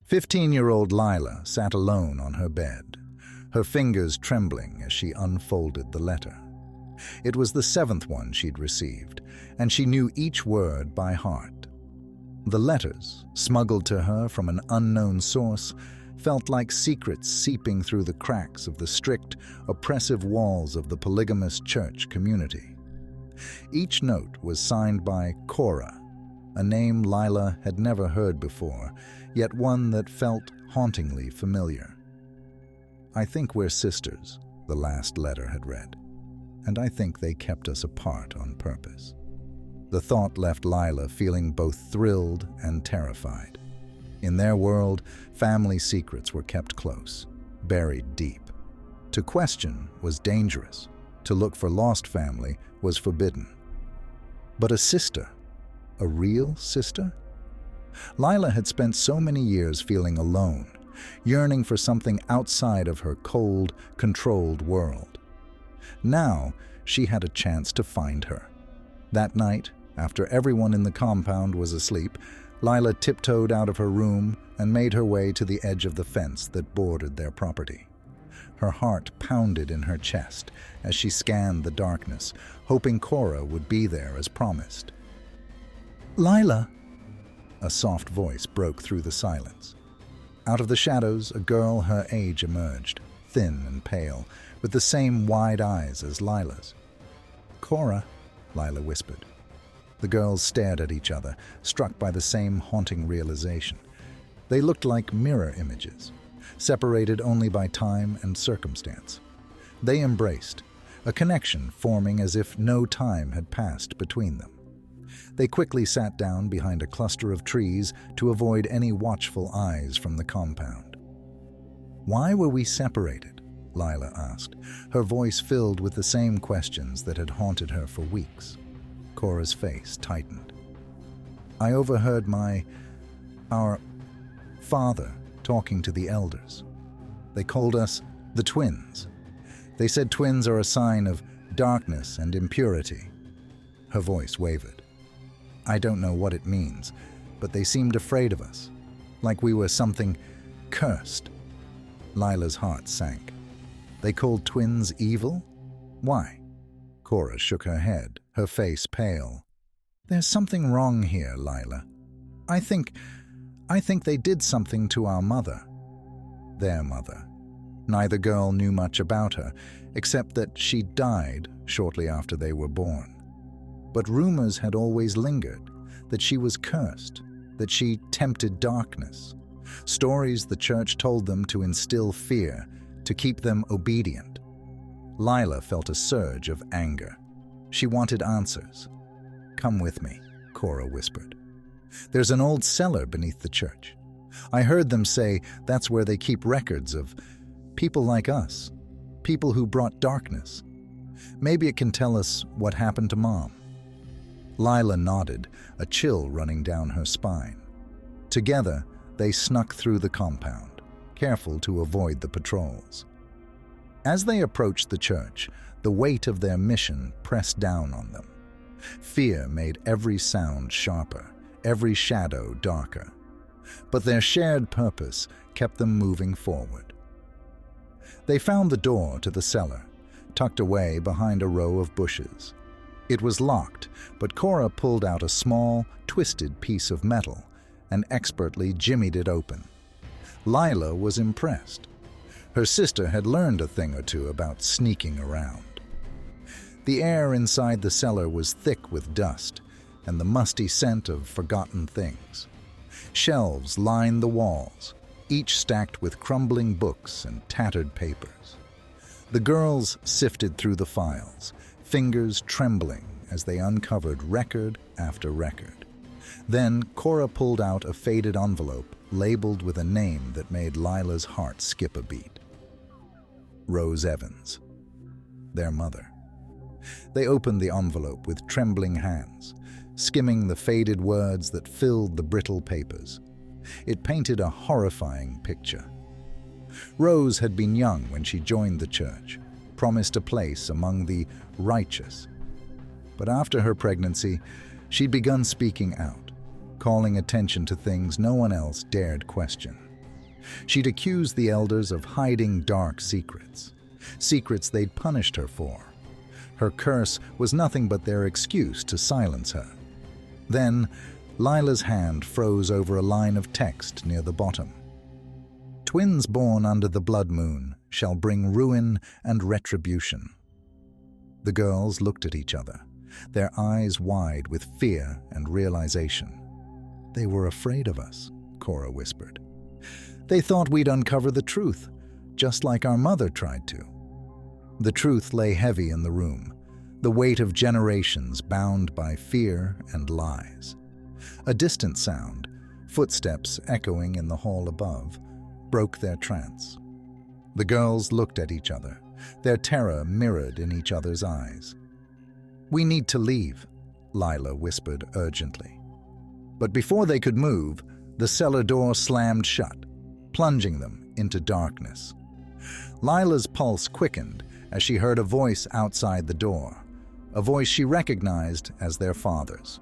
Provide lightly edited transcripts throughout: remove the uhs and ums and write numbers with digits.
15-year-old Lila sat alone on her bed, her fingers trembling as she unfolded the letter. It was the 7th one she'd received, and she knew each word by heart. The letters, smuggled to her from an unknown source, felt like secrets seeping through the cracks of the strict, oppressive walls of the polygamous church community. Each note was signed by Cora, a name Lila had never heard before, yet one that felt hauntingly familiar. "I think we're sisters," the last letter had read, "and I think they kept us apart on purpose." The thought left Lila feeling both thrilled and terrified. In their world, family secrets were kept close, buried deep. To question was dangerous. To look for lost family was forbidden. But a sister, a real sister? Lila had spent so many years feeling alone, yearning for something outside of her cold, controlled world. Now, she had a chance to find her. That night, after everyone in the compound was asleep, Lila tiptoed out of her room and made her way to the edge of the fence that bordered their property. Her heart pounded in her chest as she scanned the darkness, hoping Cora would be there as promised. "Lila!" A soft voice broke through the silence. Out of the shadows, a girl her age emerged, thin and pale, with the same wide eyes as Lila's. "Cora," Lila whispered. The girls stared at each other, struck by the same haunting realization. They looked like mirror images, separated only by time and circumstance. They embraced, a connection forming as if no time had passed between them. They quickly sat down behind a cluster of trees to avoid any watchful eyes from the compound. "Why were we separated?" Lila asked, her voice filled with the same questions that had haunted her for weeks. Cora's face tightened. "I overheard our father talking to the elders. They called us the twins. They said twins are a sign of darkness and impurity." Her voice wavered. "I don't know what it means, but they seemed afraid of us, like we were something cursed." Lila's heart sank. "They called twins evil? Why?" Cora shook her head, her face pale. "There's something wrong here, Lila. I think they did something to our mother." Their mother. Neither girl knew much about her, except that she died shortly after they were born. But rumors had always lingered, that she was cursed, that she tempted darkness. Stories the church told them to instill fear, to keep them obedient. Lila felt a surge of anger. She wanted answers. "Come with me," Cora whispered. "There's an old cellar beneath the church. I heard them say that's where they keep records of people like us, people who brought darkness. Maybe it can tell us what happened to Mom." Lila nodded, a chill running down her spine. Together, they snuck through the compound, careful to avoid the patrols. As they approached the church, the weight of their mission pressed down on them. Fear made every sound sharper, every shadow darker. But their shared purpose kept them moving forward. They found the door to the cellar, tucked away behind a row of bushes. It was locked, but Cora pulled out a small, twisted piece of metal and expertly jimmied it open. Lila was impressed. Her sister had learned a thing or two about sneaking around. The air inside the cellar was thick with dust and the musty scent of forgotten things. Shelves lined the walls, each stacked with crumbling books and tattered papers. The girls sifted through the files, fingers trembling as they uncovered record after record. Then Cora pulled out a faded envelope labeled with a name that made Lila's heart skip a beat. Rose Evans, their mother. They opened the envelope with trembling hands, skimming the faded words that filled the brittle papers. It painted a horrifying picture. Rose had been young when she joined the church, promised a place among the righteous. But after her pregnancy, she'd begun speaking out, calling attention to things no one else dared question. She'd accused the elders of hiding dark secrets, secrets they'd punished her for. Her curse was nothing but their excuse to silence her. Then, Lila's hand froze over a line of text near the bottom. Twins born under the blood moon shall bring ruin and retribution. The girls looked at each other, their eyes wide with fear and realization. They were afraid of us, Cora whispered. They thought we'd uncover the truth, just like our mother tried to. The truth lay heavy in the room, the weight of generations bound by fear and lies. A distant sound, footsteps echoing in the hall above, broke their trance. The girls looked at each other, their terror mirrored in each other's eyes. "We need to leave," Lila whispered urgently. But before they could move, the cellar door slammed shut, plunging them into darkness. Lila's pulse quickened as she heard a voice outside the door, a voice she recognized as their father's.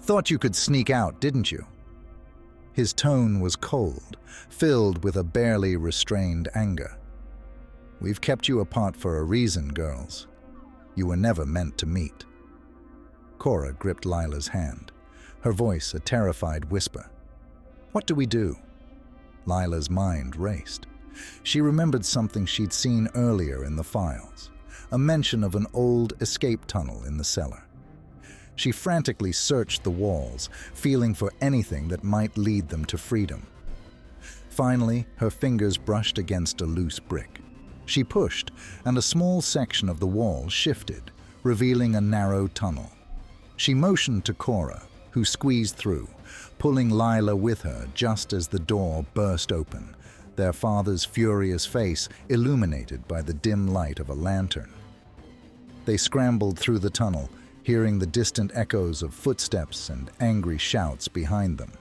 "Thought you could sneak out, didn't you?" His tone was cold, filled with a barely restrained anger. "We've kept you apart for a reason, girls. You were never meant to meet." Cora gripped Lila's hand, her voice a terrified whisper. "What do we do?" Lila's mind raced. She remembered something she'd seen earlier in the files, a mention of an old escape tunnel in the cellar. She frantically searched the walls, feeling for anything that might lead them to freedom. Finally, her fingers brushed against a loose brick. She pushed, and a small section of the wall shifted, revealing a narrow tunnel. She motioned to Cora, who squeezed through, pulling Lila with her just as the door burst open, their father's furious face illuminated by the dim light of a lantern. They scrambled through the tunnel, hearing the distant echoes of footsteps and angry shouts behind them.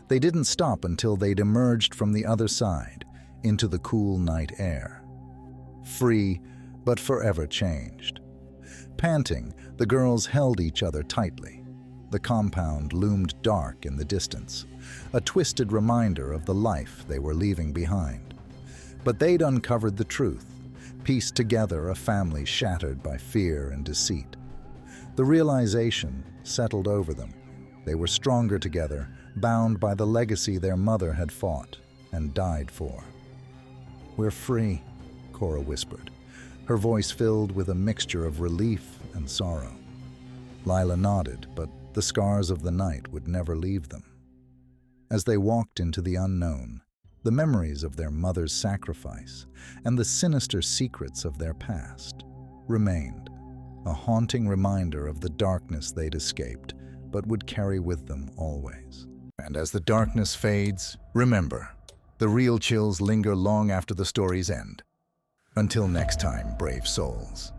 They didn't stop until they'd emerged from the other side, into the cool night air. Free, but forever changed. Panting, the girls held each other tightly. The compound loomed dark in the distance, a twisted reminder of the life they were leaving behind. But they'd uncovered the truth, pieced together a family shattered by fear and deceit. The realization settled over them. They were stronger together, bound by the legacy their mother had fought and died for. "We're free," Cora whispered, her voice filled with a mixture of relief and sorrow. Lila nodded, but the scars of the night would never leave them. As they walked into the unknown, the memories of their mother's sacrifice and the sinister secrets of their past remained, a haunting reminder of the darkness they'd escaped but would carry with them always. And as the darkness fades, remember, the real chills linger long after the story's end. Until next time, brave souls.